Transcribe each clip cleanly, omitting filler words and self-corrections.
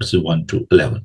verses 1 to 11।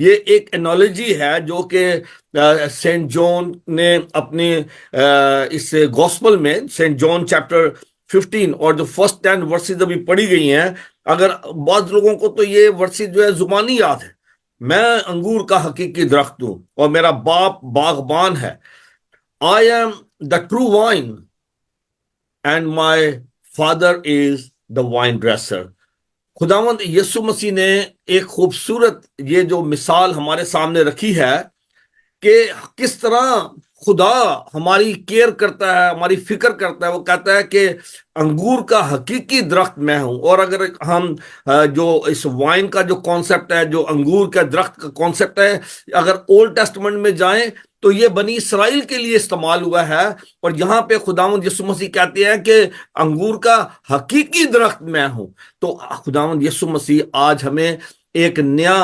یہ ایک analogy ہے جو کہ سینٹ جون نے اپنی اس گوسپل میں سینٹ جون چیپٹر 15 اور جو فرسٹ 10 ورسز ابھی پڑھی گئی ہیں، اگر بعض لوگوں کو تو یہ ورسز جو ہے زبانی یاد ہے، میں انگور کا حقیقی درخت ہوں اور میرا باپ باغبان ہے. I am the true vine and my father is the vine dresser. خداوند یسوع مسیح نے ایک خوبصورت یہ جو مثال ہمارے سامنے رکھی ہے کہ کس طرح خدا ہماری کیئر کرتا ہے، ہماری فکر کرتا ہے. وہ کہتا ہے کہ انگور کا حقیقی درخت میں ہوں. اور اگر ہم جو اس وائن کا جو کانسیپٹ ہے، جو انگور کا درخت کا کانسیپٹ ہے، اگر اولڈ ٹیسٹمنٹ میں جائیں تو یہ بنی اسرائیل کے لیے استعمال ہوا ہے، اور یہاں پہ خداوند یسوع مسیح کہتے ہیں کہ انگور کا حقیقی درخت میں ہوں. تو خداوند یسوع مسیح آج ہمیں ایک نیا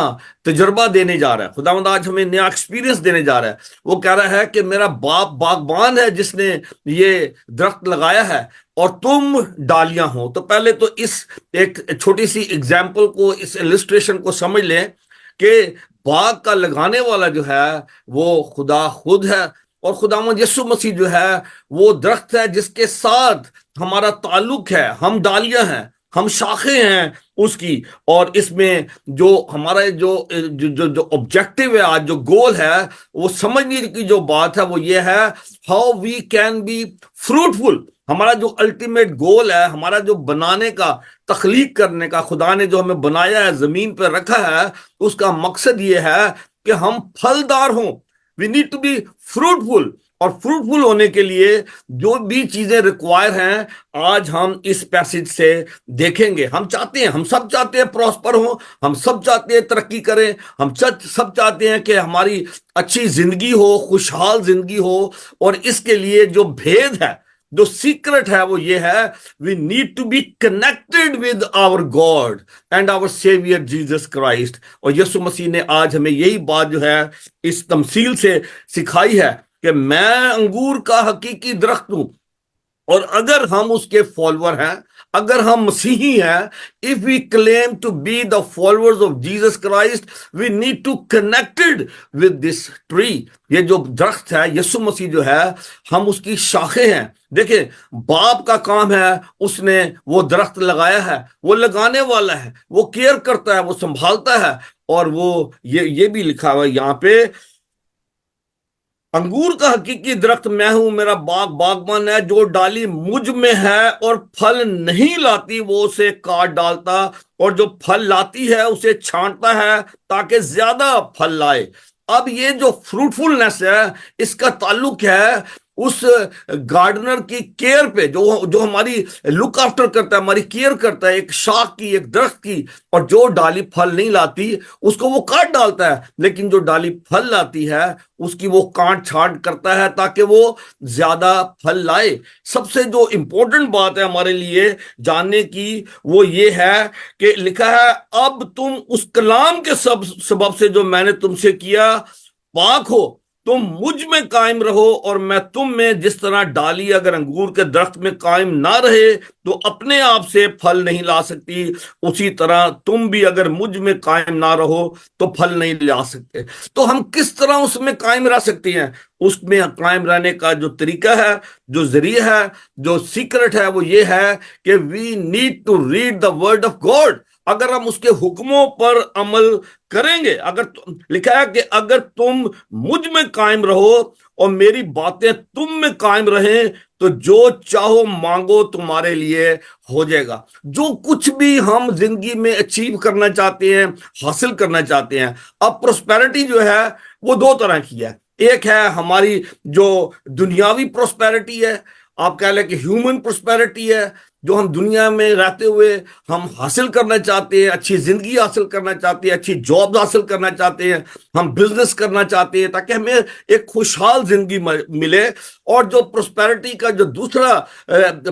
تجربہ دینے جا رہا ہے. خداوند آج ہمیں نیا ایکسپیرینس دینے جا رہا ہے. وہ کہہ رہا ہے کہ میرا باپ باغبان ہے جس نے یہ درخت لگایا ہے اور تم ڈالیاں ہو. تو پہلے تو اس ایک چھوٹی سی اگزامپل کو، اس السٹریشن کو سمجھ لیں کہ باغ کا لگانے والا جو ہے وہ خدا خود ہے، اور خداوند یسوع مسیح جو ہے وہ درخت ہے جس کے ساتھ ہمارا تعلق ہے. ہم ڈالیاں ہیں، ہم شاخیں ہیں اس کی. اور اس میں جو ہمارا جو آبجیکٹو ہے، آج جو گول ہے، وہ سمجھنے کی جو بات ہے وہ یہ ہے، how we can be fruitful. ہمارا جو الٹیمیٹ گول ہے، ہمارا جو بنانے کا، تخلیق کرنے کا، خدا نے جو ہمیں بنایا ہے، زمین پہ رکھا ہے، اس کا مقصد یہ ہے کہ ہم پھلدار ہوں. We need to be fruitful. اور فروٹفل ہونے کے لیے جو بھی چیزیں ریکوائر ہیں آج ہم اس پیسج سے دیکھیں گے. ہم چاہتے ہیں، ہم سب چاہتے ہیں پراسپر ہوں، ہم سب چاہتے ہیں ترقی کریں، ہم سب چاہتے ہیں کہ ہماری اچھی زندگی ہو، خوشحال زندگی ہو. اور اس کے لیے جو بھید ہے، جو سیکرٹ ہے، وہ یہ ہے، we need to be connected with our God and our saviour Jesus Christ. اور یسوع مسیح نے آج ہمیں یہی بات جو ہے اس تمثیل سے سکھائی ہے کہ میں انگور کا حقیقی درخت ہوں، اور اگر ہم اس کے فالوور ہیں، اگر ہم مسیحی ہیں، if we claim to be the followers of Jesus Christ, we need to connected with this tree. یہ جو درخت ہے، یسوع مسیح جو ہے، ہم اس کی شاخیں ہیں. دیکھیں، باپ کا کام ہے، اس نے وہ درخت لگایا ہے، وہ لگانے والا ہے، وہ کیئر کرتا ہے، وہ سنبھالتا ہے. اور وہ یہ بھی لکھا ہوا ہے یہاں پہ، انگور کا حقیقی درخت میں ہوں، میرا باغبان ہے. جو ڈالی مجھ میں ہے اور پھل نہیں لاتی وہ اسے کاٹ ڈالتا، اور جو پھل لاتی ہے اسے چھانٹتا ہے تاکہ زیادہ پھل لائے. اب یہ جو فروٹفلنس ہے، اس کا تعلق ہے اس گارڈنر کی کیئر پہ، جو ہماری لک آفٹر کرتا ہے، ہماری کیئر کرتا ہے، ایک شاخ کی، ایک درخت کی. اور جو ڈالی پھل نہیں لاتی اس کو وہ کاٹ ڈالتا ہے، لیکن جو ڈالی پھل لاتی ہے اس کی وہ کاٹ چھانٹ کرتا ہے تاکہ وہ زیادہ پھل لائے. سب سے جو امپورٹنٹ بات ہے ہمارے لیے جاننے کی وہ یہ ہے کہ لکھا ہے، اب تم اس کلام کے سبب سے جو میں نے تم سے کیا پاک ہو، تم مجھ میں قائم رہو اور میں تم میں. جس طرح ڈالی اگر انگور کے درخت میں قائم نہ رہے تو اپنے آپ سے پھل نہیں لا سکتی، اسی طرح تم بھی اگر مجھ میں قائم نہ رہو تو پھل نہیں لا سکتے. تو ہم کس طرح اس میں قائم رہ سکتے ہیں؟ اس میں قائم رہنے کا جو طریقہ ہے، جو ذریعہ ہے، جو سیکرٹ ہے، وہ یہ ہے کہ we need to read the word of God. اگر ہم اس کے حکموں پر عمل کریں گے، اگر لکھا ہے کہ اگر تم مجھ میں قائم رہو اور میری باتیں تم میں قائم رہیں تو جو چاہو مانگو تمہارے لیے ہو جائے گا. جو کچھ بھی ہم زندگی میں اچیو کرنا چاہتے ہیں، حاصل کرنا چاہتے ہیں. اب پروسپیرٹی جو ہے وہ دو طرح کی ہے. ایک ہے ہماری جو دنیاوی پروسپیرٹی ہے، آپ کہہ لیں کہ ہیومن پروسپیرٹی ہے، جو ہم دنیا میں رہتے ہوئے ہم حاصل کرنا چاہتے ہیں، اچھی زندگی حاصل کرنا چاہتے ہیں، اچھی جاب حاصل کرنا چاہتے ہیں، ہم بزنس کرنا چاہتے ہیں تاکہ ہمیں ایک خوشحال زندگی ملے. اور جو پروسپیرٹی کا جو دوسرا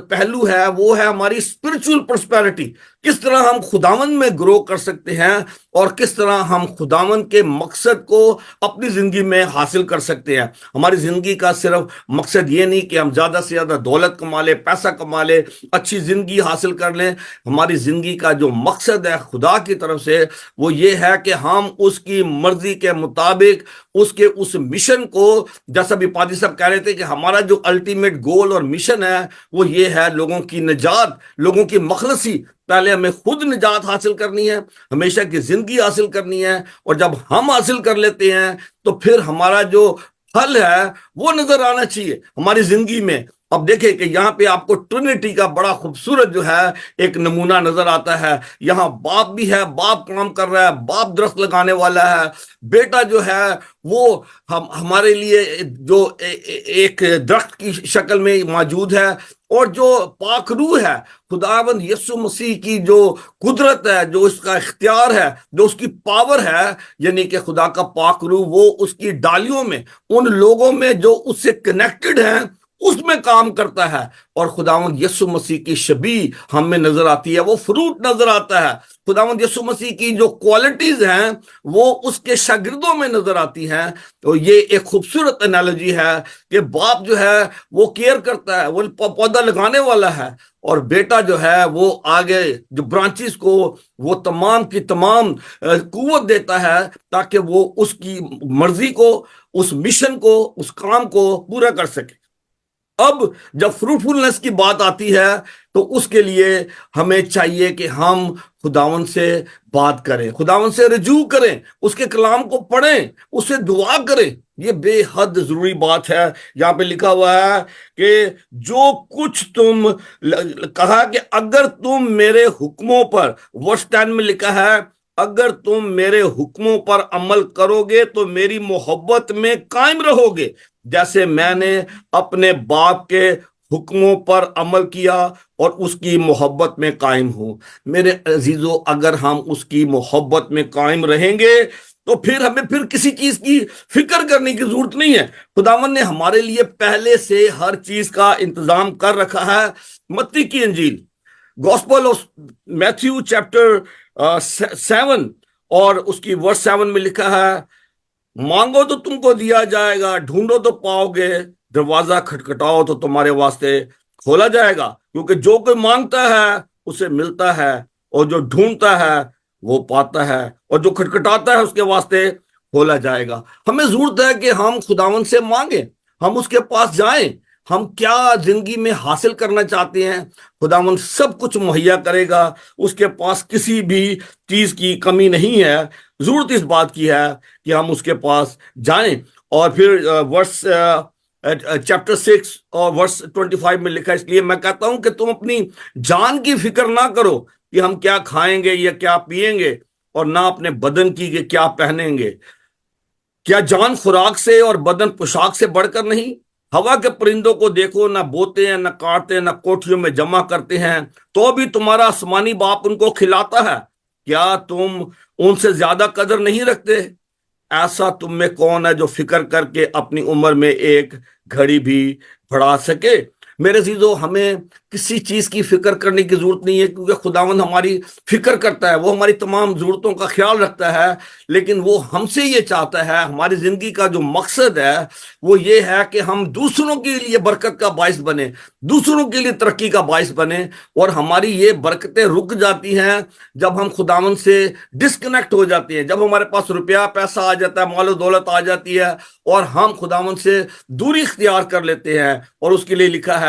پہلو ہے وہ ہے ہماری اسپرچول پروسپیرٹی. کس طرح ہم خداوند میں گرو کر سکتے ہیں اور کس طرح ہم خداوند کے مقصد کو اپنی زندگی میں حاصل کر سکتے ہیں. ہماری زندگی کا صرف مقصد یہ نہیں کہ ہم زیادہ سے زیادہ دولت کما لیں، پیسہ کما لیں، اچھی اچھی زندگی حاصل کر لیں. ہماری زندگی کا جو مقصد ہے خدا کی طرف سے وہ یہ ہے کہ ہم اس کی مرضی کے مطابق اس مشن کو، جیسا بھی پادری صاحب کہہ رہے تھے کہ ہمارا جو الٹیمیٹ گول اور مشن ہے وہ یہ ہے لوگوں کی نجات، لوگوں کی مخلصی. پہلے ہمیں خود نجات حاصل کرنی ہے، ہمیشہ کی زندگی حاصل کرنی ہے، اور جب ہم حاصل کر لیتے ہیں تو پھر ہمارا جو پھل ہے وہ نظر آنا چاہیے ہماری زندگی میں. اب دیکھیں کہ یہاں پہ آپ کو ٹرینٹی کا بڑا خوبصورت جو ہے ایک نمونہ نظر آتا ہے. یہاں باپ بھی ہے، باپ کام کر رہا ہے، باپ درخت لگانے والا ہے، بیٹا جو ہے وہ ہمارے لیے جو ایک درخت کی شکل میں موجود ہے، اور جو پاک روح ہے خداوند یسوع مسیح کی جو قدرت ہے، جو اس کا اختیار ہے، جو اس کی پاور ہے، یعنی کہ خدا کا پاک روح وہ اس کی ڈالیوں میں، ان لوگوں میں جو اس سے کنیکٹڈ ہیں اس میں کام کرتا ہے. اور خداوند یسوع مسیح کی شبیہ ہم میں نظر آتی ہے، وہ فروٹ نظر آتا ہے. خداوند یسوع مسیح کی جو کوالٹیز ہیں وہ اس کے شاگردوں میں نظر آتی ہیں. تو یہ ایک خوبصورت انالوجی ہے کہ باپ جو ہے وہ کیئر کرتا ہے، وہ پودا لگانے والا ہے، اور بیٹا جو ہے وہ آگے جو برانچز کو وہ تمام کی تمام قوت دیتا ہے تاکہ وہ اس کی مرضی کو، اس مشن کو، اس کام کو پورا کر سکے. اب جب فروٹفولنس کی بات آتی ہے تو اس کے لیے ہمیں چاہیے کہ ہم خداوند سے بات کریں، خداوند سے رجوع کریں، اس کے کلام کو پڑھیں، اس سے دعا کریں. یہ بے حد ضروری بات ہے. یہاں پہ لکھا ہوا ہے کہ جو کچھ تم کہا کہ اگر تم میرے حکموں پر، ورس 10 میں لکھا ہے اگر تم میرے حکموں پر عمل کرو گے تو میری محبت میں قائم رہو گے، جیسے میں نے اپنے باپ کے حکموں پر عمل کیا اور اس کی محبت میں قائم ہوں. میرے عزیزو، اگر ہم اس کی محبت میں قائم رہیں گے تو پھر ہمیں پھر کسی چیز کی فکر کرنے کی ضرورت نہیں ہے. خداوند نے ہمارے لیے پہلے سے ہر چیز کا انتظام کر رکھا ہے. متی کی انجیل، گوسپل آف میتھیو چیپٹر 7 اور اس کی ورس 7 میں لکھا ہے مانگو تو تم کو دیا جائے گا، ڈھونڈو تو پاؤ گے، دروازہ کھٹکھٹاؤ تو تمہارے واسطے کھولا جائے گا. کیونکہ جو کوئی مانگتا ہے اسے ملتا ہے، اور جو ڈھونڈتا ہے وہ پاتا ہے، اور جو کھٹکھٹاتا ہے اس کے واسطے کھولا جائے گا. ہمیں ضرورت ہے کہ ہم خداوند سے مانگیں، ہم اس کے پاس جائیں. ہم کیا زندگی میں حاصل کرنا چاہتے ہیں خداوند سب کچھ مہیا کرے گا. اس کے پاس کسی بھی چیز کی کمی نہیں ہے. ضرورت اس بات کی ہے کہ ہم اس کے پاس جائیں. اور پھر ورس چیپٹر 6 اور ورس 25 میں لکھا ہے، اس لیے میں کہتا ہوں کہ تم اپنی جان کی فکر نہ کرو کہ ہم کیا کھائیں گے یا کیا پیئیں گے، اور نہ اپنے بدن کی کہ کیا پہنیں گے. کیا جان خوراک سے اور بدن پوشاک سے بڑھ کر نہیں؟ ہوا کے پرندوں کو دیکھو، نہ بوتے ہیں، نہ کاٹتے ہیں، نہ کوٹھیوں میں جمع کرتے ہیں، تو بھی تمہارا آسمانی باپ ان کو کھلاتا ہے. کیا تم ان سے زیادہ قدر نہیں رکھتے؟ ایسا تم میں کون ہے جو فکر کر کے اپنی عمر میں ایک گھڑی بھی بڑھا سکے؟ میرے عزیزو، ہمیں کسی چیز کی فکر کرنے کی ضرورت نہیں ہے، کیونکہ خداوند ہماری فکر کرتا ہے، وہ ہماری تمام ضرورتوں کا خیال رکھتا ہے. لیکن وہ ہم سے یہ چاہتا ہے، ہماری زندگی کا جو مقصد ہے وہ یہ ہے کہ ہم دوسروں کے لیے برکت کا باعث بنے، دوسروں کے لیے ترقی کا باعث بنے. اور ہماری یہ برکتیں رک جاتی ہیں جب ہم خداوند سے ڈسکنیکٹ ہو جاتے ہیں، جب ہمارے پاس روپیہ پیسہ آ جاتا ہے، مال و دولت آ جاتی ہے، اور ہم خداوند سے دوری اختیار کر لیتے ہیں. اور اس کے لیے لکھا ہے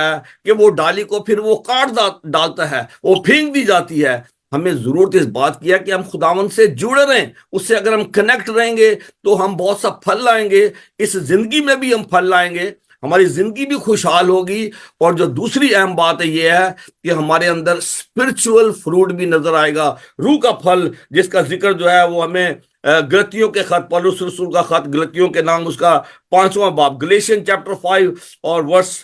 کہ وہ ڈالی کو پھر وہ کاٹ ڈالتا ہے، وہ پھینک دی جاتی ہے. ہمیں ضرورت اس بات کی ہے کہ ہم خداوند سے جڑے رہیں. اس سے اگر ہم کنیکٹ رہیں گے تو ہم بہت سا پھل لائیں گے، اس زندگی میں بھی ہم پھل لائیں گے، ہماری زندگی بھی خوشحال ہوگی. اور جو دوسری اہم بات ہے یہ ہے کہ ہمارے اندر اسپرچول فروٹ بھی نظر آئے گا، روح کا پھل، جس کا ذکر جو ہے وہ ہمیں گلتیوں کے خط، پولس رسول کا خط گلتیوں کے نام، اس کا 5واں باب، گلیشین چیپٹر 5 اور ورس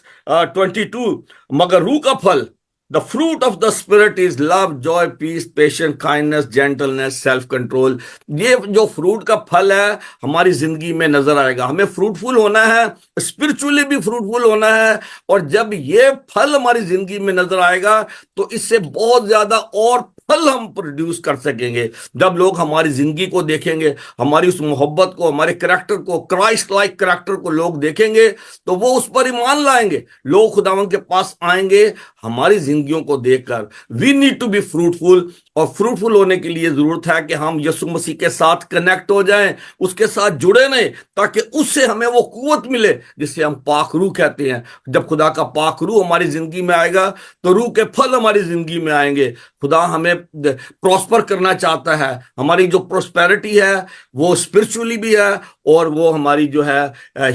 22. مگر روح کا پھل، the fruit of the spirit is love, joy, peace, patience, kindness, gentleness, self control. یہ جو فروٹ کا پھل ہے ہماری زندگی میں نظر آئے گا. ہمیں فروٹفل ہونا ہے، اسپرچولی بھی فروٹفل ہونا ہے. اور جب یہ پھل ہماری زندگی میں نظر آئے گا تو اس سے بہت زیادہ اور پھل ہم پروڈیوس کر سکیں گے جب لوگ ہماری زندگی کو دیکھیں گے, ہماری اس محبت کو, ہمارے کریکٹر کو, کرائسٹ لائک کریکٹر کو لوگ دیکھیں گے تو وہ اس پر ایمان لائیں گے. لوگ خداوند کے پاس آئیں گے ہماری زندگیوں کو دیکھ کر. We need to be fruitful, اور فروٹفل ہونے کے لیے ضرورت ہے کہ ہم یسوع مسیح کے ساتھ کنیکٹ ہو جائیں, اس کے ساتھ جڑے رہیں, تاکہ اس سے ہمیں وہ قوت ملے جسے ہم پاک روح کہتے ہیں. جب خدا کا پاک روح ہماری زندگی میں آئے گا تو روح کے پھل ہماری زندگی میں آئیں گے. خدا ہمیں پراسپر کرنا چاہتا ہے. ہماری جو پراسپیرٹی ہے وہ اسپرچولی بھی ہے, اور وہ ہماری جو ہے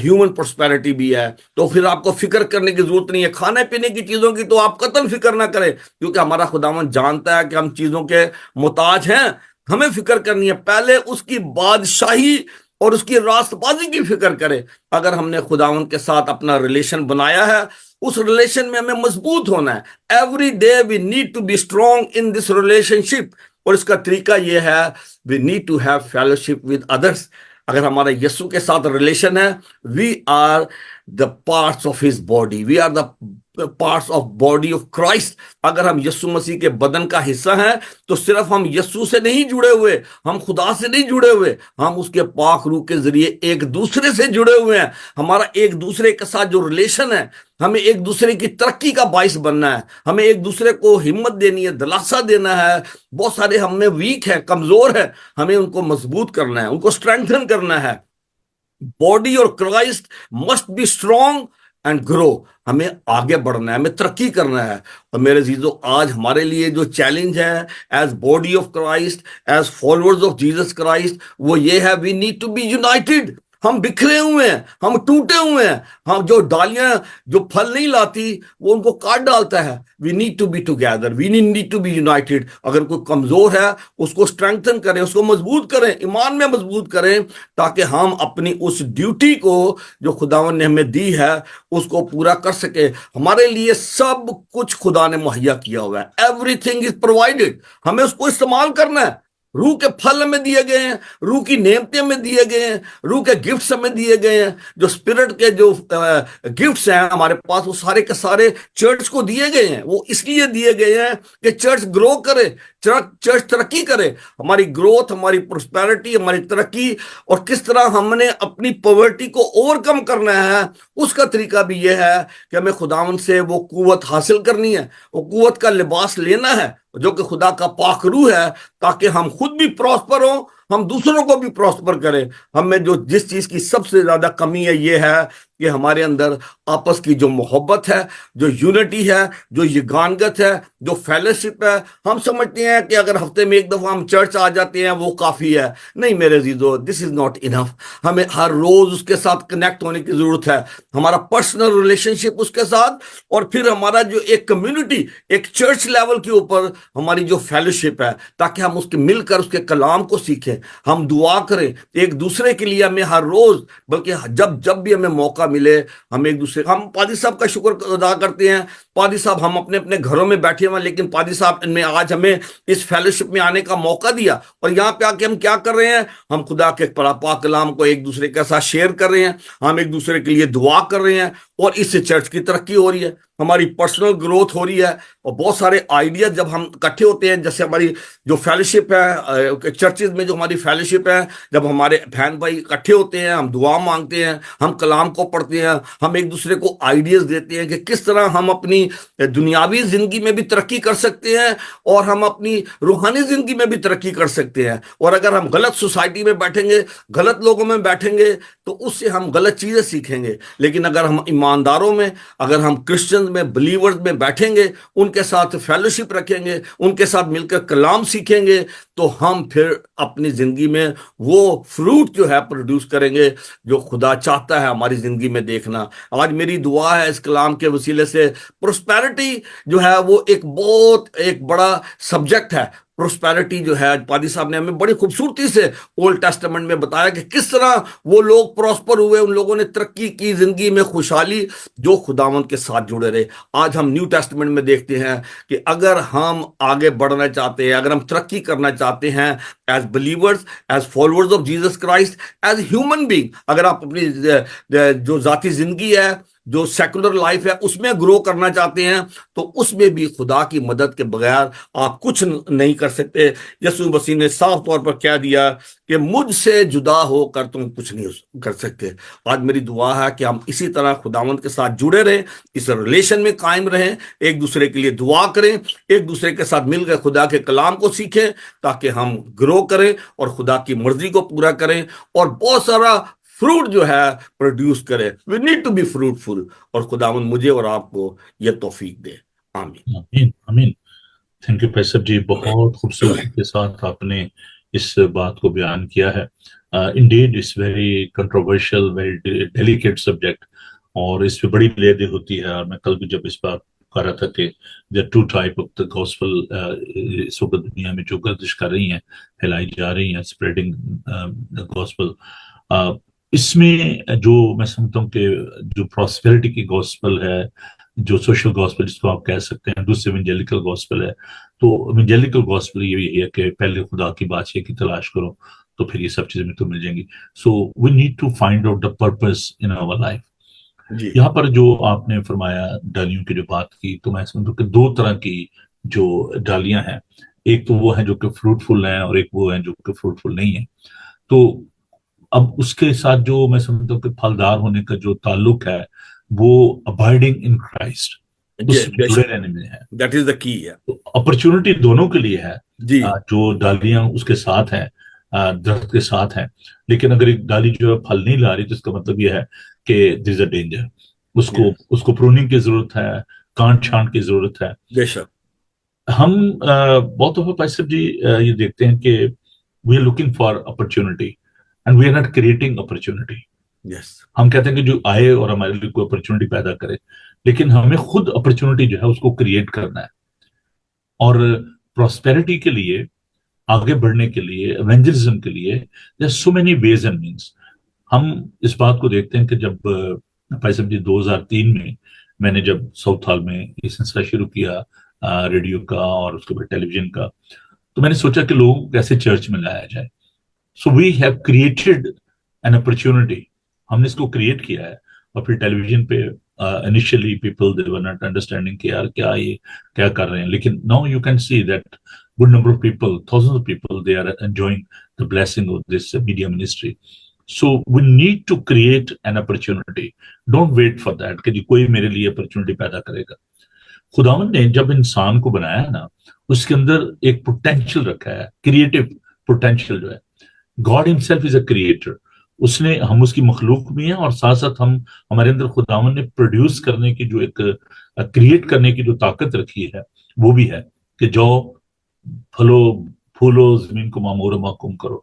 ہیومن پراسپیرٹی بھی ہے. تو پھر آپ کو فکر کرنے کی ضرورت نہیں ہے کھانے پینے کی چیزوں کی, تو آپ قطعاً فکر نہ کریں, کیونکہ ہمارا خداوند جانتا ہے کہ ہم چیزوں کے محتاج ہیں. ہمیں فکر کرنی ہے پہلے اس کی بادشاہی اور اس کی راست بازی کی فکر کرے. اگر ہم نے خداوند کے ساتھ اپنا ریلیشن بنایا ہے, اس ریلیشن میں ہمیں مضبوط ہونا ہے. Every day we need to be strong in this relationship, اور اس کا طریقہ یہ ہے we need to have fellowship with others. اگر ہمارا یسوع کے ساتھ ریلیشن ہے, we are the parts of his body, we are the parts of body of Christ. اگر ہم یسوع مسیح کے بدن کا حصہ ہیں تو صرف ہم یسوع سے نہیں جڑے ہوئے, ہم خدا سے نہیں جڑے ہوئے, ہم اس کے پاک روح کے ذریعے ایک دوسرے سے جڑے ہوئے ہیں. ہمارا ایک دوسرے کے ساتھ جو ریلیشن ہے, ہمیں ایک دوسرے کی ترقی کا باعث بننا ہے, ہمیں ایک دوسرے کو ہمت دینی ہے, دلاسا دینا ہے. بہت سارے ہم میں ویک ہیں, کمزور ہیں, ہمیں ان کو مضبوط کرنا ہے, ان کو اسٹرینتھن کرنا ہے. باڈی اور Christ must be strong and grow. ہمیں آگے بڑھنا ہے, ہمیں ترقی کرنا ہے. اور میرے عزیزو, آج ہمارے لیے جو چیلنج ہے as body of Christ, as followers of Jesus Christ, وہ یہ ہے we need to be united. ہم بکھرے ہوئے ہیں, ہم ٹوٹے ہوئے ہیں. ہم جو ڈالیاں جو پھل نہیں لاتی وہ ان کو کاٹ ڈالتا ہے. We need to be together, we need to be united. اگر کوئی کمزور ہے اس کو اسٹرینتھن کریں, اس کو مضبوط کریں, ایمان میں مضبوط کریں, تاکہ ہم اپنی اس ڈیوٹی کو جو خداوند نے ہمیں دی ہے اس کو پورا کر سکے. ہمارے لیے سب کچھ خدا نے مہیا کیا ہوا ہے. ایوری تھنگ از پرووائڈیڈ, ہمیں اس کو استعمال کرنا ہے. روح کے پھل ہمیں دیے گئے ہیں, روح کی نعمتیں ہمیں دیے گئے ہیں, روح کے گفٹس ہمیں دیے گئے ہیں. جو اسپرٹ کے جو گفٹس ہیں ہمارے پاس, وہ سارے کے سارے چرچ کو دیے گئے ہیں. وہ اس لیے دیے گئے ہیں کہ چرچ گرو کرے, چرچ ترقی کرے. ہماری گروتھ, ہماری پراسپیرٹی, ہماری ترقی, اور کس طرح ہم نے اپنی پاورٹی کو اوور کم کرنا ہے, اس کا طریقہ بھی یہ ہے کہ ہمیں خداوند سے وہ قوت حاصل کرنی ہے, وہ قوت کا لباس لینا ہے جو کہ خدا کا پاک روح ہے, تاکہ ہم خود بھی پراسپر ہوں, ہم دوسروں کو بھی پراسپر کریں. ہمیں جو جس چیز کی سب سے زیادہ کمی ہے یہ ہے کہ ہمارے اندر آپس کی جو محبت ہے, جو یونٹی ہے, جو یگانگت ہے, جو فیلوشپ ہے. ہم سمجھتے ہیں کہ اگر ہفتے میں ایک دفعہ ہم چرچ آ جاتے ہیں وہ کافی ہے. نہیں میرے عزیزو, دس از ناٹ انف. ہمیں ہر روز اس کے ساتھ کنیکٹ ہونے کی ضرورت ہے, ہمارا پرسنل ریلیشن شپ اس کے ساتھ, اور پھر ہمارا جو ایک کمیونٹی, ایک چرچ لیول کے اوپر ہماری جو فیلوشپ ہے, تاکہ ہم اس کے مل کر اس کے کلام کو سیکھیں, ہم دعا کریں ایک دوسرے کے لیے. ہمیں ہر روز, بلکہ جب بھی ہمیں موقع ملے, ہم ایک دوسرے, ہم پادری صاحب کا شکر ادا کرتے ہیں. پادری صاحب ہم اپنے اپنے گھروں میں بیٹھے ہوئے, لیکن پادری صاحب نے آج ہمیں اس فیلوشپ میں آنے کا موقع دیا, اور یہاں پہ آ کے ہم کیا کر رہے ہیں, ہم خدا کے پاک کلام کو ایک دوسرے کے ساتھ شیئر کر رہے ہیں, ہم ایک دوسرے کے لیے دعا کر رہے ہیں, اور اس سے چرچ کی ترقی ہو رہی ہے, ہماری پرسنل گروتھ ہو رہی ہے. اور بہت سارے آئیڈیا جب ہم اکٹھے ہوتے ہیں, جیسے ہماری جو فیلوشپ ہے چرچز میں, جو ہماری فیلوشپ ہے, جب ہمارے بہن بھائی اکٹھے ہوتے ہیں, ہم دعا مانگتے ہیں, ہم کلام کو پڑھتے ہیں, ہم ایک دوسرے کو آئیڈیاز دیتے ہیں کہ کس طرح ہم اپنی دنیاوی زندگی میں بھی ترقی کر سکتے ہیں, اور ہم اپنی روحانی زندگی میں بھی ترقی کر سکتے ہیں. اور اگر ہم غلط سوسائٹی میں بیٹھیں گے, غلط لوگوں میں بیٹھیں گے, تو اس سے ہم غلط چیزیں سیکھیں گے. لیکن اگر ہم ایمانداروں میں, اگر ہم کرسچنز میں, بلیورز میں بیٹھیں گے, ان کے ساتھ فیلوشپ رکھیں گے, ان کے ساتھ مل کر کلام سیکھیں گے, تو ہم پھر اپنی زندگی میں وہ فروٹ جو ہے پروڈیوس کریں گے جو خدا چاہتا ہے ہماری زندگی میں دیکھنا. آج میری دعا ہے اس کلام کے وسیلے سے, پروسپیرٹی جو ہے وہ ایک بڑا سبجیکٹ ہے. پروسپیرٹی جو ہے, پادری صاحب نے ہمیں بڑی خوبصورتی سے اولڈ ٹیسٹمنٹ میں بتایا کہ کس طرح وہ لوگ پراسپر ہوئے, ان لوگوں نے ترقی کی, زندگی میں خوشحالی, جو خداوند کے ساتھ جڑے رہے. آج ہم نیو ٹیسٹمنٹ میں دیکھتے ہیں کہ اگر ہم آگے بڑھنا چاہتے ہیں, اگر ہم ترقی کرنا چاہتے ہیں as believers, as followers of Jesus Christ, as human being, اگر آپ اپنی جو ذاتی زندگی ہے جو سیکولر لائف ہے اس میں گرو کرنا چاہتے ہیں تو اس میں بھی خدا کی مدد کے بغیر آپ کچھ نہیں کر سکتے. یسوع مسیح نے صاف طور پر کہہ دیا کہ مجھ سے جدا ہو کر تم کچھ نہیں کر سکتے. آج میری دعا ہے کہ ہم اسی طرح خداوند کے ساتھ جڑے رہیں, اس ریلیشن میں قائم رہیں, ایک دوسرے کے لیے دعا کریں, ایک دوسرے کے ساتھ مل کر خدا کے کلام کو سیکھیں تاکہ ہم گرو کریں اور خدا کی مرضی کو پورا کریں اور بہت سارا فروٹ جو ہے پروڈیوس کرے. We need to be fruitful, اور خداوند مجھے اور آپ کو یہ توفیق دے. آمین. آمین آمین. تھینک یو پیسر جی, بہت خوبصورتی کے ساتھ آپ نے اس بات کو بیان کیا ہے. Indeed it's very controversial, very delicate subject, اور اس پہ بڑی لیدیں ہوتی ہے. اور میں کل بھی جب اس بات کہہ رہا تھا کہ there are two type of the gospel اس وقت دنیا میں جو گردش کر رہی ہیں, پھیلائی جا رہی ہیں, spreading the gospel. اس میں جو میں سمجھتا ہوں کہ جو پراسپیرٹی کی گوسپل ہے, جو سوشل گوسپل جس کو آپ کہہ سکتے ہیں, دوسرے ایونجیلیکل گوسپل ہے. تو ایونجیلیکل گوسپل یہی ہے کہ پہلے خدا کی بادشاہی کی تلاش کرو تو پھر یہ سب چیزیں تو مل جائیں گی. So we need to find out the purpose in our life. جی یہاں پر جو آپ نے فرمایا ڈالیوں کی جو بات کی, تو میں سمجھتا ہوں کہ دو طرح کی جو ڈالیاں ہیں, ایک تو وہ ہیں جو کہ فروٹفل ہیں اور ایک وہ ہیں جو کہ فروٹفل نہیں ہیں. تو اب اس کے ساتھ جو میں سمجھتا ہوں کہ پھلدار ہونے کا جو تعلق ہے وہ ابائڈنگ ان کرائسٹ, اس میں جڑے رہنے میں ہے. دیٹ از دا کی ہے. اپرچونٹی دونوں کے لیے ہے. جی جو ڈالیاں اس کے ساتھ ہیں, درخت کے ساتھ ہیں, لیکن اگر ایک ڈالی جو ہے پھل نہیں لا رہی تو اس کا مطلب یہ ہے کہ دیر از اے ڈینجر. اس کو پروننگ کی ضرورت ہے, کانٹ چھانٹ کی ضرورت ہے. بے شک. ہم بہت دفعہ بھائی صاحب جی یہ دیکھتے ہیں کہ we are looking for opportunity and we are not creating opportunity. ہم کہتے ہیں کہ جو آئے اور ہمارے لیے کوئی اپرچونٹی پیدا کرے, لیکن ہمیں خود اپرچونٹی جو ہے اس کو کریٹ کرنا ہے. اور پراسپیرٹی کے لیے, آگے بڑھنے کے لیے, ایونجلزم کے لیے there are so many ways and means. ہم اس بات کو دیکھتے ہیں کہ جب بھائی صاحب جی 2003 میں نے جب ساؤتھ ہال میں یہ سلسلہ شروع کیا ریڈیو کا اور اس کے بعد ٹیلی ویژن کا, تو میں نے سوچا کہ لوگوں کو کیسے چرچ میں لایا جائے. So we have created an opportunity. ہم نے اس کو کریٹ کیا ہے. اور پھر ٹیلی ویژن پہ initially people they were not understanding کہ یار کیا یہ کیا کر رہے ہیں, لیکن now you can see that good number of people, thousands of people, they are enjoying the blessing of this media ministry. So we need to create an opportunity. Don't wait for that کہ کوئی میرے لیے opportunity پیدا کرے گا. خداوند نے جب انسان کو بنایا نا, اس کے اندر ایک potential رکھا ہے, creative potential جو ہے. God himself is a creator. اس نے, ہم اس کی مخلوق بھی ہیں, اور ساتھ ساتھ ہمارے اندر خداوند نے پروڈیوس کرنے کی جو ایک کریٹ کرنے کی جو طاقت رکھی ہے وہ بھی ہے کہ جو پھلو پھولو زمین کو معمور و محکوم کرو.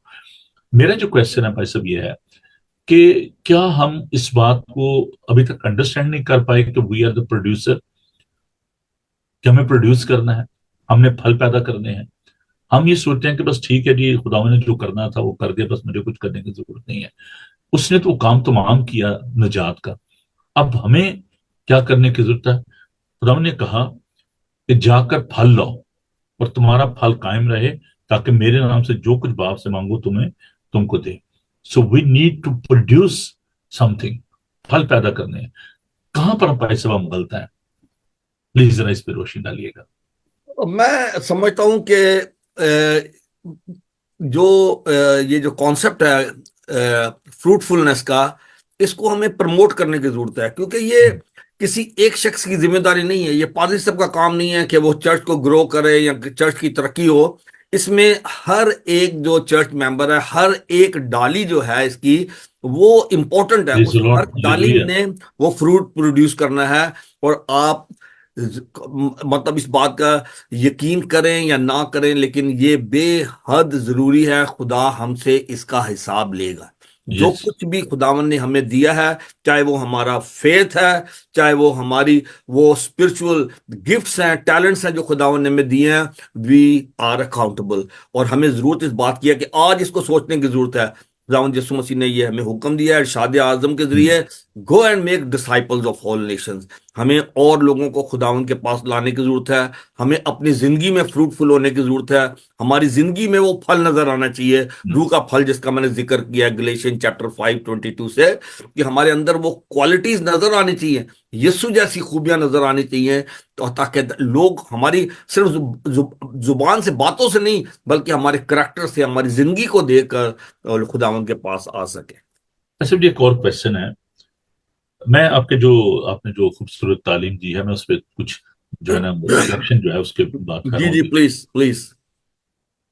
میرا جو کویسچن ہے بھائی صاحب یہ ہے کہ کیا ہم اس بات کو ابھی تک انڈرسٹینڈ نہیں کر پائے کہ وی آر دا پروڈیوسر, کہ ہمیں پروڈیوس کرنا ہے, ہم نے پھل پیدا کرنے ہیں. ہم یہ سوچتے ہیں کہ بس ٹھیک ہے جی خدا نے جو کرنا تھا وہ کر دیا, بس مجھے کچھ کرنے کی ضرورت نہیں ہے. اس نے تو وہ کام تمام کیا نجات کا, اب ہمیں کیا کرنے کی ضرورت ہے؟ خدا نے کہا کہ جا کر پھل لاؤ اور تمہارا پھل قائم رہے تاکہ میرے نام سے جو کچھ باپ سے مانگو تم کو دے. So we need to produce something. پھل پیدا کرنے ہیں. کہاں پر ہم پیسے ہم غلط ہیں؟ پلیز ذرا اس پہ روشنی ڈالیے گا. میں سمجھتا ہوں کہ جو یہ جو کانسیپٹ ہے فروٹفلنس کا, اس کو ہمیں پروموٹ کرنے کی ضرورت ہے, کیونکہ یہ کسی ایک شخص کی ذمہ داری نہیں ہے. یہ پادری صاحب کا کام نہیں ہے کہ وہ چرچ کو گرو کرے یا چرچ کی ترقی ہو. اس میں ہر ایک جو چرچ ممبر ہے, ہر ایک ڈالی جو ہے اس کی وہ امپورٹنٹ ہے. اس ہر ڈالی نے وہ فروٹ پروڈیوس کرنا ہے. اور آپ مطلب اس بات کا یقین کریں یا نہ کریں, لیکن یہ بے حد ضروری ہے. خدا ہم سے اس کا حساب لے گا. جو کچھ بھی خداوند نے ہمیں دیا ہے, چاہے وہ ہمارا فیتھ ہے, چاہے وہ ہماری وہ اسپرچول گفٹس ہیں, ٹیلنٹس ہیں جو خداوند نے ہمیں دیے ہیں, وی آر اکاؤنٹیبل. اور ہمیں ضرورت اس بات کی ہے کہ آج اس کو سوچنے کی ضرورت ہے. خداوند یسوع مسیح نے یہ ہمیں حکم دیا ہے ارشاد اعظم کے ذریعے, go and make disciples of all nations. ہمیں اور لوگوں کو خداوند کے پاس لانے کی ضرورت ہے، ہمیں اپنی زندگی میں فروٹفل ہونے کی ضرورت ہے، ہماری زندگی میں وہ پھل نظر آنا چاہیے، روح کا پھل جس کا میں نے ذکر کیا گلیشین چیپٹر 5:22 سے، کہ ہمارے اندر وہ کوالٹیز نظر آنی چاہیے، یسوع جیسی خوبیاں نظر آنی چاہیے، تو تاکہ لوگ ہماری صرف زبان سے، باتوں سے نہیں، بلکہ ہمارے کریکٹر سے، ہماری زندگی کو دیکھ کر خداوند کے پاس آ سکے۔ اچھا جی، ایک اور کوشچن ہے، میں آپ نے جو خوبصورت تعلیم دی ہے، میں اس پہ کچھ جو ہے نا انٹروڈکشن جو ہے اس کے بات کر جی رہا ہوں جی، ابھی۔ Please please.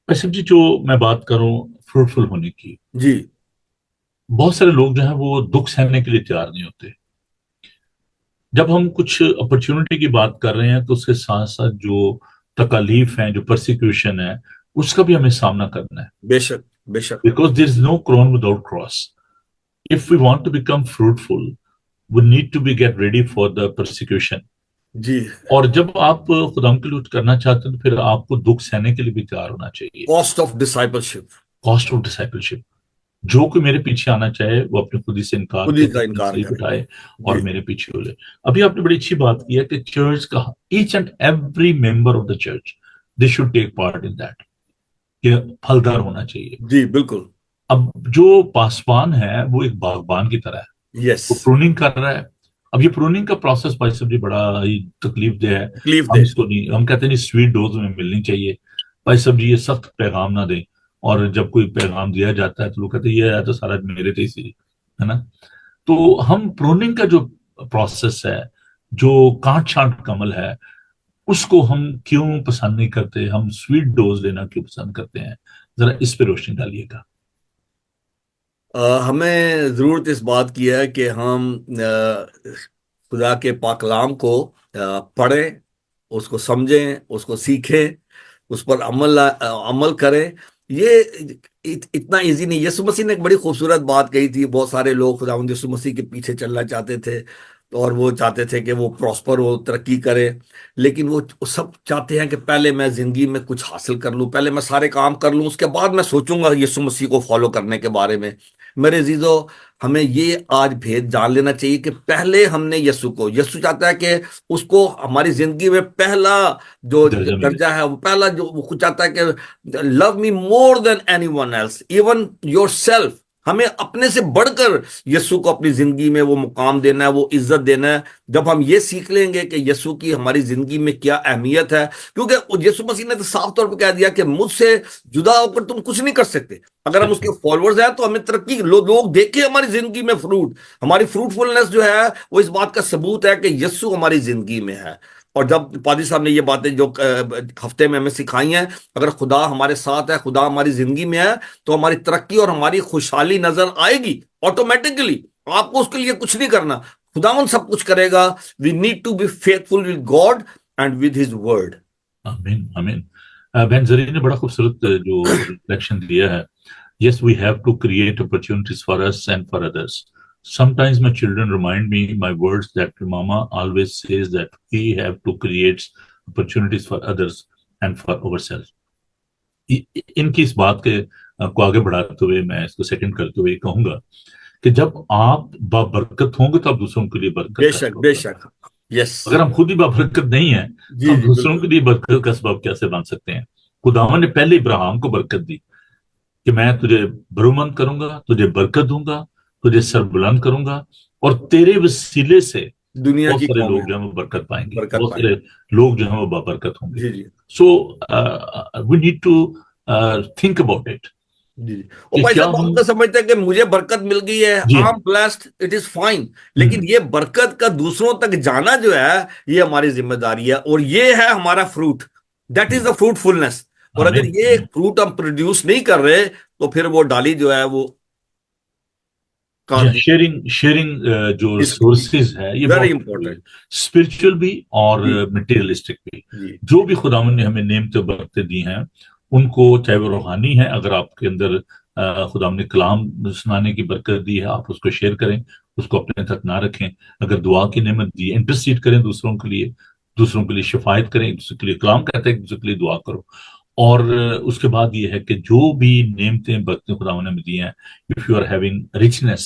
ویسے جی جو میں بات کروں فروٹفل ہونے کی، جی بہت سارے لوگ جو ہیں وہ دکھ سہنے کے لیے تیار نہیں ہوتے۔ جب ہم کچھ اپرچونٹی کی بات کر رہے ہیں تو اس کے ساتھ ساتھ جو تکالیف ہیں، جو پرسیکیوشن ہے، اس کا بھی ہمیں سامنا کرنا ہے، بے شک بے شک۔ Because there is no crown without cross. If we want to become fruitful, we need to be get ready for the persecution. جی، اور جب آپ خدا کے لیے کچھ کرنا چاہتے ہیں تو پھر آپ کو دکھ سہنے کے لیے بھی تیار ہونا چاہیے۔ کاسٹ آف ڈسائپلشپ، کاسٹ آف ڈسائپلشپ، جو کوئی میرے پیچھے آنا چاہے وہ اپنے خود ہی سے انکار خود ہی کرے، کا اپنی انکار صلیب کرے۔ اٹھائے اور جی میرے پیچھے ہو لے۔ ابھی آپ نے بڑی اچھی بات کی ہے کہ چرچ کا each and every member of the church they should take part in that, کہ پھلدار ہونا چاہیے۔ جی بالکل۔ اب جو پاسبان ہے وہ ایک باغبان کی طرح ہے، یس، وہ پروننگ کر رہا ہے۔ اب یہ پروننگ کا پروسیس بھائی صاحب جی بڑا ہی تکلیف دہ ہے، تکلیف ہم دہ۔ اس کو نہیں، ہم کہتے ہیں سویٹ ڈوز میں ملنی چاہیے بھائی صاحب جی، یہ سخت پیغام نہ دیں، اور جب کوئی پیغام دیا جاتا ہے تو لوگ کہتے ہیں یہ ہے تو سارا میرے تھے اسی، ہے نا۔ تو ہم پروننگ کا جو پروسیس ہے، جو کانٹ چھانٹ کا عمل ہے، اس کو ہم کیوں پسند نہیں کرتے؟ ہم سویٹ ڈوز لینا کیوں پسند کرتے ہیں؟ ذرا اس پہ روشنی ڈالیے گا۔ ہمیں ضرورت اس بات کی ہے کہ ہم خدا کے پاک کلام کو پڑھیں، اس کو سمجھیں، اس کو سیکھیں، اس پر عمل کریں۔ یہ اتنا ایزی نہیں۔ یسوع مسیح نے ایک بڑی خوبصورت بات کہی تھی، بہت سارے لوگ خداوند یسوع مسیح کے پیچھے چلنا چاہتے تھے، اور وہ چاہتے تھے کہ وہ پراسپر ہو، ترقی کرے، لیکن وہ سب چاہتے ہیں کہ پہلے میں زندگی میں کچھ حاصل کر لوں، پہلے میں سارے کام کر لوں، اس کے بعد میں سوچوں گا یسوع مسیح کو فالو کرنے کے بارے میں۔ میرے عزیزو، ہمیں یہ آج بھید جان لینا چاہیے کہ پہلے ہم نے یسوع چاہتا ہے کہ اس کو ہماری زندگی میں پہلا جو درجہ ملے۔ درجہ ہے، وہ پہلا جو وہ خود چاہتا ہے کہ love me more than anyone else even yourself. ہمیں اپنے سے بڑھ کر یسوع کو اپنی زندگی میں وہ مقام دینا ہے، وہ عزت دینا ہے۔ جب ہم یہ سیکھ لیں گے کہ یسوع کی ہماری زندگی میں کیا اہمیت ہے، کیونکہ یسوع مسیح نے تو صاف طور پہ کہہ دیا کہ مجھ سے جدا ہو کر تم کچھ نہیں کر سکتے۔ اگر ہم اس کے فالوورز ہیں تو ہمیں ترقی، لوگ دیکھیں ہماری زندگی میں فروٹ، ہماری فروٹفلنس جو ہے وہ اس بات کا ثبوت ہے کہ یسوع ہماری زندگی میں ہے۔ اور جب پادری صاحب نے یہ باتیں جو ہفتے میں ہمیں سکھائی ہیں، اگر خدا ہمارے ساتھ ہے، خدا ہماری زندگی میں ہے، تو ہماری ترقی اور ہماری خوشحالی نظر آئے گی آٹومیٹکلی۔ آپ کو اس کے لیے کچھ نہیں کرنا، خداوند سب کچھ کرے گا۔ We need to be faithful with God and with his word. آمین آمین۔ بہن زرین نے بڑا خوبصورت جو ریفلیکشن دیا ہے۔ Yes, we have to create opportunities for us and for others. Sometimes my children remind me my words that Mama always says that we have to create opportunities for others and for ourselves. ان کی اس بات کے کو آگے بڑھاتے ہوئے میں اس کو second کرتے ہوئے کہوں گا کہ جب آپ بابرکت ہوں گے تو آپ دوسروں کے لیے برکت بے کا شک سبب بے بنیں۔ شک، یس۔ اگر ہم خود ہی بابرکت نہیں ہیں جی تو ہم جی دوسروں بالکل۔ کے لیے برکت کا سبب کیسے بن سکتے ہیں؟ خداوند نے پہلے ابراہیم کو برکت دی کہ میں تجھے برومند کروں گا، تجھے برکت دوں گا، تجھے سربلند کروں گا، اور تیرے وسیلے سے دنیا بہت کی سارے قومیں لوگ جو ہیں وہ برکت پائیں گے، برکت بہت پائیں سارے لوگ جو ہیں وہ بابرکت ہوں گے۔ گے۔ جی جی so we need to think about it جی جی۔ اور کہ بھائی کیا صاحب ہم، آپ تو سمجھتے ہیں کہ مجھے برکت مل گئی ہے، جی آئی ہاں، am blessed, it is fine, لیکن یہ برکت کا دوسروں تک جانا جو ہے یہ ہماری ذمہ داری ہے، اور یہ ہے ہمارا fruit, that is the fruit fullness. اور اگر آمین یہ فروٹ ہم پروڈیوس نہیں کر رہے تو پھر وہ ڈالی جو ہے وہ جی کاٹ ہاں، دی شیئرنگ جو اس ریسورسز ہے یہ ویری بہت ضروری ہے، امپورٹنٹ۔ اسپرچل بھی اور جی مٹیریلسٹک بھی۔ جی جو بھی خداوند نے ہمیں نعمتیں برکتیں دی ہیں ان کو، چاہے وہ روحانی ہے، اگر آپ کے اندر خداوند نے کلام سنانے کی برکت دی ہے، آپ اس کو شیئر کریں، اس کو اپنے تک نہ رکھیں۔ اگر دعا کی نعمت دی ہے، انٹرسیڈ کریں دوسروں کے لیے، دوسروں کے لیے شفایت کریں، ایک دوسرے کے لیے کلام کہتے ہیں، ایک دوسرے کے لیے دعا کرو۔ اور اس کے بعد یہ ہے کہ جو بھی نعمتیں برکتیں خداوند نے ہمیں دی ہیں، if you are having richness،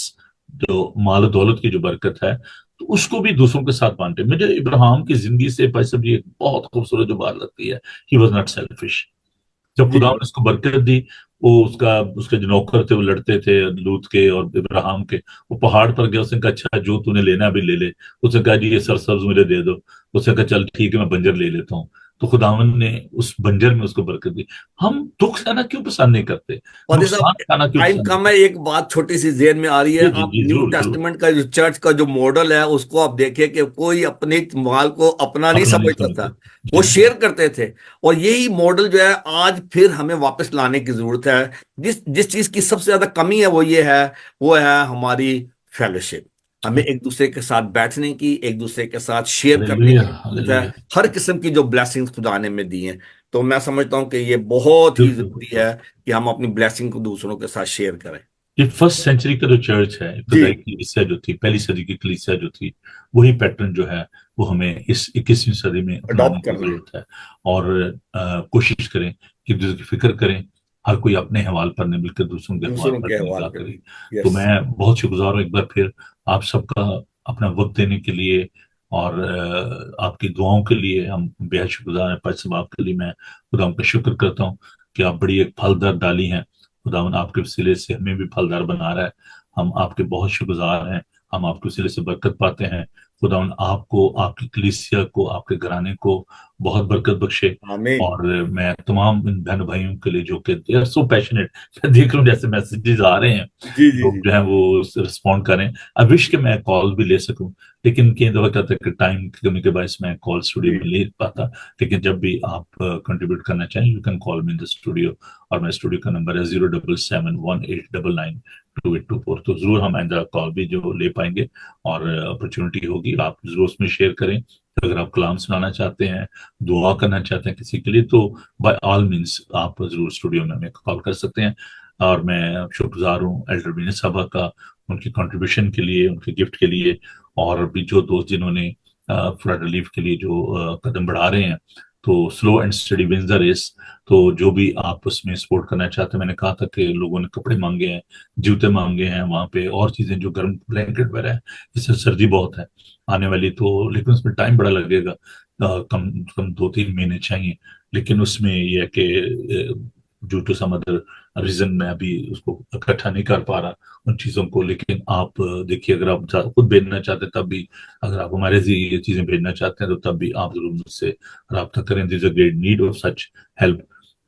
جو مال و دولت کی جو برکت ہے، تو اس کو بھی دوسروں کے ساتھ بانٹے. مجھے ابراہیم کی زندگی سے بھائی صاحب یہ بہت خوبصورت جو بات لگتی ہے, ہی واز ناٹ سیلفش. جب جی خدا نے اس کو برکت دی, وہ اس کے جو نوکر تھے وہ لڑتے تھے لوط کے اور ابراہیم کے, وہ پہاڑ پر گیا, اس نے کہا اچھا جو تو نے لینا بھی لے لے. اس نے کہا جی یہ سرسبز مجھے دے دو. اس نے کہا چل ٹھیک ہے میں بنجر لے لیتا ہوں. تو خداوند نے اس بنجر میں اس کو برکت دی. ہم دکھ سہنا کیوں پسند نہیں کرتے, فادر صاحب نقصان کھانا کیوں ٹائم پسند نہیں کم ہے, کرتے؟ ایک بات چھوٹی سی ذہن میں آ رہی ہے. جی جی آپ جی نیو ضرور ضرور. ٹیسٹمنٹ کا جو چرچ کا جو ماڈل ہے اس کو آپ دیکھیں کہ کوئی اپنے مال کو اپنا نہیں اپنا نہیں سمجھتا تھا, سمجھتے. وہ جی شیئر کرتے تھے. اور یہی ماڈل جو ہے آج پھر ہمیں واپس لانے کی ضرورت ہے. جس چیز کی سب سے زیادہ کمی ہے وہ ہے ہماری فیلوشپ. ہمیں ایک دوسرے کے ساتھ بیٹھنے کی, ایک دوسرے کے ساتھ شیئر کرنے ہلیلویہ کی ضرورت ہے. ہلیلویہ. ہر قسم کی جو بلیسنگز خدا نے ہمیں دی ہیں, تو میں سمجھتا ہوں کہ یہ بہت ہی بالکل ضروری بالکل. ہے کہ ہم اپنی بلیسنگ کو دوسروں کے ساتھ شیئر کریں. یہ فرسٹ سینچری کا جو چرچ ہے, جی ابتدائی کلیسیا جو تھی, پہلی صدی کی کلیسیا جو تھی, وہی پیٹرن جو ہے وہ ہمیں اس 21ویں صدی میں اپنانے اڈاپٹ کی کرنا ہے. ضرورت ہے. اور کوشش کریں کہ دوسروں کی فکر کریں, ہر کوئی اپنے حوال پر نہیں بلکہ دوسروں کے حوال دوسروں پر کے بھی حوالے نگاہ کریں. کرے. تو یس. میں بہت شکر گزار ہوں ایک بار پھر آپ سب کا اپنا وقت دینے کے لیے, اور آپ کی دعاؤں کے لیے ہم بے حد شکر گزار ہیں. پر سب آپ کے لیے میں خدا کا شکر کرتا ہوں کہ آپ بڑی ایک پھلدار ڈالی ہیں. خدا آپ کے وسیلے سے ہمیں بھی پھلدار بنا رہا ہے. ہم آپ کے بہت شکر گزار ہیں, ہم آپ کے وسیلے سے برکت پاتے ہیں. خدا آپ کو, آپ کی کلیسیا کو, آپ کے گھرانے کو بہت برکت بخشے. آمین. اور میں تمام ان بہن بھائیوں کے لیے جو کہ دے آر سو پیشنیٹ, میں دیکھ رہا ہوں جیسے میسیجز آ رہے ہیں, جی جی لوگ جی. جو ہیں وہ رسپونڈ کریں. آئی وش کہ میں کال بھی لے سکوں, لیکن کئی دفعہ کہتا ہے کہ ٹائم کی کمی کے باعث میں کال اسٹوڈیو جی میں لے پاتا. لیکن جب بھی آپ کنٹریبیوٹ کرنا چاہیں, you can call me in the studio. اور میرے اسٹوڈیو کا نمبر ہے 07718992824. تو ضرور ہم آئندہ کال بھی جو لے پائیں گے, اور اپرچونٹی ہوگی آپ ضرور اس میں شیئر کریں. اگر آپ کلام سنانا چاہتے ہیں, دعا کرنا چاہتے ہیں کسی کے لیے, تو بائی آل مینس آپ ضرور اسٹوڈیو میں ہمیں کال کر سکتے ہیں. اور میں شکر گزار ہوں ایلڈر بین صاحبہ کا, ان کی کنٹریبیوشن کے لیے, ان کے گفٹ کے لیے, اور بھی جو دوست جنہوں نے فلڈ ریلیف کے لیے جو قدم بڑھا رہے ہیں. تو slow and steady wins the race. تو جو بھی آپ اس میں سپورٹ کرنا چاہتے ہیں, میں نے کہا تھا کہ لوگوں نے کپڑے مانگے ہیں, جوتے مانگے ہیں وہاں پہ, اور چیزیں جو گرم بلینکٹ وغیرہ ہے, اس سے سردی بہت ہے آنے والی, تو لیکن اس میں ٹائم بڑا لگے گا, کم کم 2-3 مہینے چاہیے. لیکن اس میں یہ ہے کہ due to some other reason میں ابھی اس کو اکٹھا نہیں کر پا رہا ان چیزوں کو. لیکن آپ دیکھیے, اگر آپ خود بھیجنا چاہتے ہیں تب بھی, اگر آپ ہمارے ذریعے یہ چیزیں بھیجنا چاہتے ہیں تو تب بھی آپ ضرور مجھ سے رابطہ کریں. There is a great need of such help,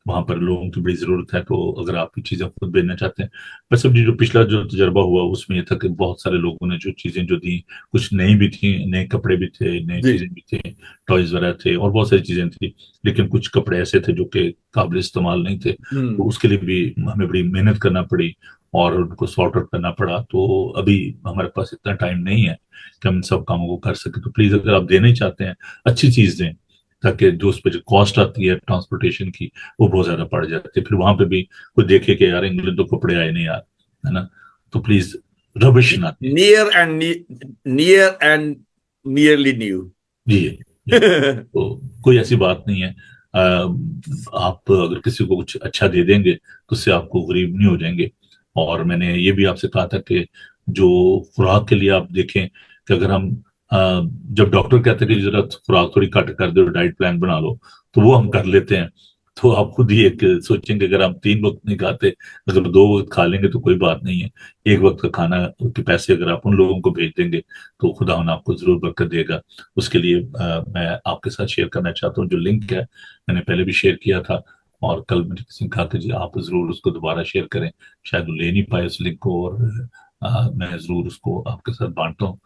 وہاں پر لوگوں کی بڑی ضرورت ہے. تو اگر آپ کی چیزیں خود بھیجنا چاہتے ہیں, بس اب جو پچھلا جو تجربہ ہوا اس میں یہ تھا کہ بہت سارے لوگوں نے جو چیزیں جو دیں, کچھ نئی بھی تھیں, نئے کپڑے بھی تھے, نئے جی چیزیں بھی تھے, ٹوائز وغیرہ تھے, اور بہت ساری چیزیں تھیں. لیکن کچھ کپڑے ایسے تھے جو کہ قابل استعمال نہیں تھے, ہوں. تو اس کے لیے بھی ہمیں بڑی محنت کرنا پڑی اور ان کو سارٹ آؤٹ کرنا پڑا. تو ابھی ہمارے پاس اتنا ٹائم نہیں ہے کہ ہم ان سب کاموں کو کر سکیں. تو پلیز اگر آپ دینا چاہتے ہیں, اچھی چیز دیں, تاکہ جو اس پہ جو کاسٹ آتی ہے ٹرانسپورٹیشن کی وہ بہت زیادہ پڑ جاتی ہے. پھر وہاں پہ بھی کوئی دیکھے کہ یار انگلینڈ تو کپڑے آئے نہیں یار, ہے نا. تو پلیز ربش نہ دیں. Near and nearly new. جی جی. تو کوئی ایسی بات نہیں ہے, آپ اگر کسی کو کچھ اچھا دے دیں گے تو اس سے آپ کو غریب نہیں ہو جائیں گے. اور میں نے یہ بھی آپ سے کہا تھا کہ جو خوراک کے لیے آپ دیکھیں کہ اگر ہم جب ڈاکٹر کہتے ہیں کہ ذرا خوراک تھوڑی کٹ کر دو, ڈائٹ پلان بنا لو, تو وہ ہم کر لیتے ہیں. تو آپ خود ہی ایک سوچیں کہ اگر ہم 3 وقت نہیں کھاتے, اگر 2 وقت کھا لیں گے تو کوئی بات نہیں ہے. 1 وقت کا کھانا کے پیسے اگر آپ ان لوگوں کو بھیج دیں گے تو خدا انہیں آپ کو ضرور برکت دے گا. اس کے لیے میں آپ کے ساتھ شیئر کرنا چاہتا ہوں جو لنک ہے, میں نے پہلے بھی شیئر کیا تھا, اور کل مجھے کسی نے کہا کہ جی آپ ضرور اس کو دوبارہ شیئر کریں, شاید وہ لے نہیں پائے اس لنک کو, اور میں ضرور اس کو آپ کے ساتھ بانٹتا ہوں.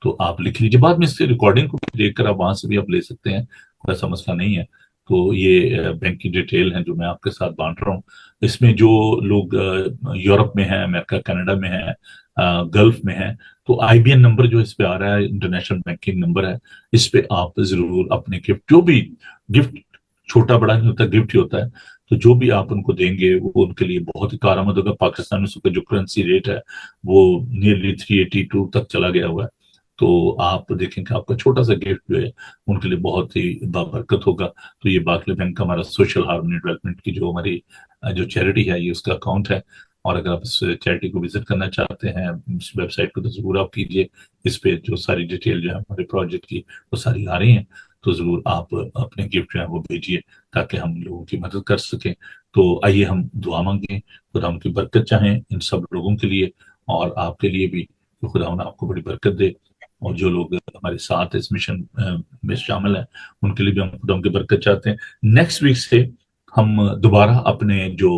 تو آپ لکھ لیجیے, بعد میں اس سے ریکارڈنگ کو دیکھ کر آپ وہاں سے بھی آپ لے سکتے ہیں, کوئی ایسا مسئلہ نہیں ہے. تو یہ بینک کی ڈیٹیل ہے جو میں آپ کے ساتھ بانٹ رہا ہوں. اس میں جو لوگ یورپ میں ہیں, امریکہ کینیڈا میں ہیں, گلف میں ہیں, تو آئی بی این نمبر جو اس پہ آ رہا ہے, انٹرنیشنل بینکنگ نمبر ہے, اس پہ آپ ضرور اپنے گفٹ, جو بھی گفٹ چھوٹا بڑا نہیں ہوتا, گفٹ ہی ہوتا ہے, تو جو بھی آپ ان کو دیں گے وہ ان کے لیے بہت ہی کارآمد ہوگا. پاکستان میں اس کا جو کرنسی ریٹ ہے وہ نیئرلی 382 تک چلا گیا ہوا ہے. تو آپ دیکھیں کہ آپ کا چھوٹا سا گفٹ جو ہے ان کے لیے بہت ہی بابرکت ہوگا. تو یہ باکلے بینک کا ہمارا سوشل ہارمونی ڈیولپمنٹ کی جو ہماری جو چیریٹی ہے, یہ اس کا اکاؤنٹ ہے. اور اگر آپ اس چیریٹی کو وزٹ کرنا چاہتے ہیں اس ویب سائٹ کو تو ضرور آپ کیجیے. اس پہ جو ساری ڈیٹیل جو ہے ہمارے پروجیکٹ کی وہ ساری آ رہی ہیں, تو ضرور آپ اپنے گفٹ جو ہے وہ بھیجیے تاکہ ہم لوگوں کی مدد کر سکیں. تو آئیے ہم دعا مانگیں, خدا ان کی برکت چاہیں ان سب لوگوں کے لیے اور آپ کے لیے بھی, کہ خدا انہیں آپ کو بڑی برکت دے. اور جو لوگ ہمارے ساتھ اس مشن میں شامل ہیں ان کے لیے بھی ہم خدا ان کی برکت چاہتے ہیں. نیکسٹ ویک سے ہم دوبارہ اپنے جو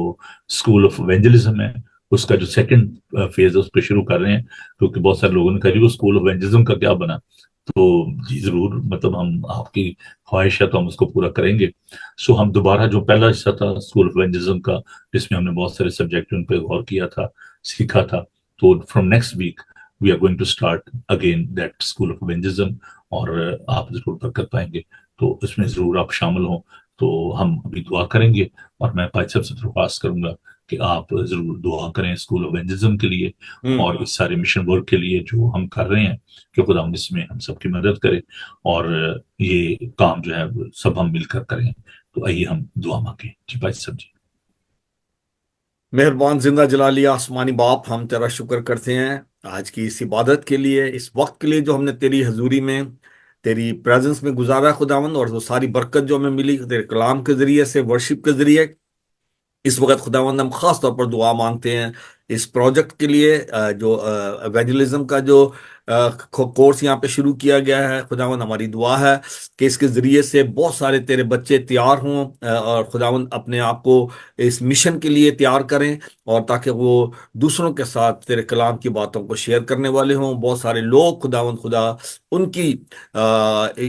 اسکول آف ایونجلزم ہے اس کا جو سیکنڈ فیز ہے اس پہ شروع کر رہے ہیں, کیونکہ بہت سارے لوگوں نے کہا جی وہ اسکول آف ایونجلزم کا کیا بنا. تو جی ضرور, مطلب ہم آپ کی خواہش ہے تو ہم اس کو پورا کریں گے. سو ہم دوبارہ جو پہلا حصہ تھا اسکول آف ایونجلزم کا جس میں ہم نے بہت سارے سبجیکٹ ان پہ غور کیا تھا, سیکھا تھا, تو from next week we are going to start again that school of evangelism, اور آپ ضرور برکت پائیں گے. تو اس میں ضرور آپ شامل ہوں. تو ہم ابھی دعا کریں گے اور میں بھائی صاحب سے درخواست کروں گا کہ آپ ضرور دعا کریں اسکول آف ایونجلزم کے لیے اور اس سارے مشن ورک کے لیے جو ہم کر رہے ہیں, کہ خدا ہم اس میں ہم سب کی مدد کرے اور یہ کام جو ہے سب ہم مل کر کریں. تو آئیے ہم دعا مانگیں. جی بھائی صاحب جی. مہربان زندہ جلالی آسمانی باپ, ہم تیرا شکر کرتے ہیں آج کی اس عبادت کے لیے, اس وقت کے لیے جو ہم نے تیری حضوری میں تیری پریزنس میں گزارا خداوند, اور وہ ساری برکت جو ہمیں ملی تیرے کلام کے ذریعے سے, ورشپ کے ذریعے. اس وقت خداوند ہم خاص طور پر دعا مانگتے ہیں اس پروجیکٹ کے لیے جو ایونجلزم کا جو کورس یہاں پہ شروع کیا گیا ہے. خداوند ہماری دعا ہے کہ اس کے ذریعے سے بہت سارے تیرے بچے تیار ہوں اور خداوند اپنے آپ کو اس مشن کے لیے تیار کریں, اور تاکہ وہ دوسروں کے ساتھ تیرے کلام کی باتوں کو شیئر کرنے والے ہوں. بہت سارے لوگ خداوند خدا ان کی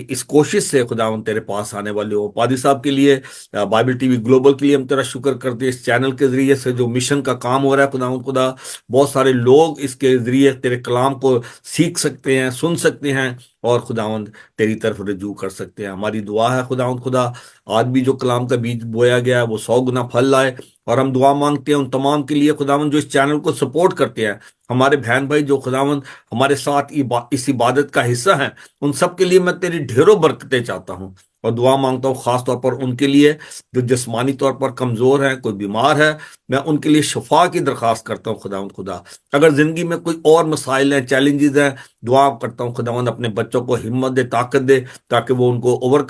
اس کوشش سے خداوند تیرے پاس آنے والے ہوں. پادری صاحب کے لیے, بائبل ٹی وی گلوبل کے لیے ہم تیرا شکر کرتے ہیں. اس چینل کے ذریعے سے جو مشن کا کام ہو رہا ہے خداوند خدا, بہت سارے لوگ اس کے ذریعے تیرے کلام کو سیکھ سکتے ہیں, سن سکتے ہیں اور خداوند تیری طرف رجوع کر سکتے ہیں. ہماری دعا ہے خداوند خدا آج بھی جو کلام کا بیج بویا گیا ہے وہ 100 گنا پھل لائے. اور ہم دعا مانگتے ہیں ان تمام کے لیے خداوند جو اس چینل کو سپورٹ کرتے ہیں, ہمارے بہن بھائی جو خداوند ہمارے ساتھ اس عبادت کا حصہ ہیں, ان سب کے لیے میں تیری ڈھیروں برکتیں چاہتا ہوں. اور دعا مانگتا ہوں خاص طور پر ان کے لیے جو جسمانی طور پر کمزور ہیں, کوئی بیمار ہے, میں ان کے لیے شفا کی درخواست کرتا ہوں خداوند خدا. اگر زندگی میں کوئی اور مسائل ہیں, چیلنجز ہیں, دعا کرتا ہوں خداوند اپنے بچوں کو ہمت دے, طاقت دے, تاکہ وہ ان کو اوور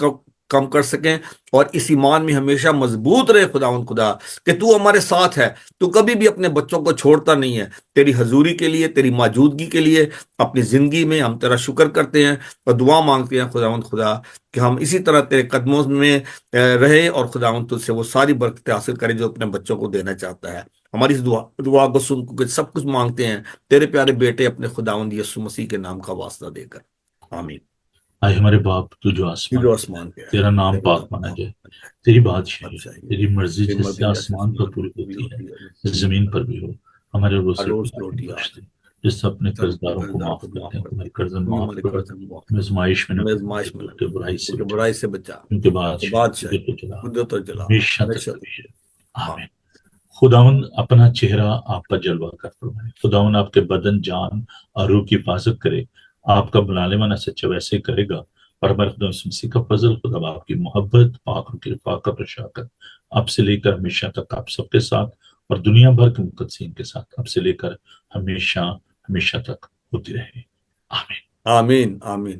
کم کر سکیں اور اس ایمان میں ہمیشہ مضبوط رہے خداوند خدا, کہ تو ہمارے ساتھ ہے, تو کبھی بھی اپنے بچوں کو چھوڑتا نہیں ہے. تیری حضوری کے لیے, تیری موجودگی کے لیے اپنی زندگی میں ہم تیرا شکر کرتے ہیں اور دعا مانگتے ہیں خداوند خدا کہ ہم اسی طرح تیرے قدموں میں رہیں اور خداوند تجھ سے وہ ساری برکتیں حاصل کریں جو اپنے بچوں کو دینا چاہتا ہے. ہماری اس دعا کو سن کے سب کچھ مانگتے ہیں تیرے پیارے بیٹے اپنے خداوند یسوع مسیح کے نام کا واسطہ دے کر, آمین. آئے ہمارے باپ تو جو یہ آسمان جو میں آسمان پہ ہے, ہے, تیرا نام تیرا پاک نام مانا پاک جائے, تیری بادشاہی ہو, بادشاہی, تیری مرضی تیری جیسے مرضی جیسے آسمان پر پوری پوری ہوتی ہوتی ہے ہے زمین پر بھی ہو. ہمارے روز ہر سے روز روٹی روٹی بخش آج دے, جس سے اپنے سب اپنے قرضداروں کو قرضدار معاف کو کرتے معاف ہیں, کر ہمارے دے, قرض تو معاف ہمارے کر, قرض معاف ہمیں کر, آزمائش میں نہ ہمیں ڈالنا, آزمائش میں نہ کہ ڈال, برائی سے بلکہ بچا, برائی سے بچا, کیونکہ تو بادشاہی بادشاہی قدرت و جلال قدرت اور جلال ہمیشہ تک ہمیشہ کبھی ہے. تک. آمین. خداون اپنا چہرہ آپ پر جلوہ کر فرمائے, خداون آپ کے بدن, جان اور روح کی حفاظت کرے. آپ کا بلانے والا سچا ویسے کرے گا. اور ہمارے خدا یسوع مسیح کا فضل, خدا آپ کی محبت, پاک کی رفاقت اور شفقت آپ سے لے کر ہمیشہ تک آپ سب کے ساتھ اور دنیا بھر کے مقدسین کے ساتھ آپ سے لے کر ہمیشہ ہمیشہ تک ہوتی رہے. آمین. آمین آمین.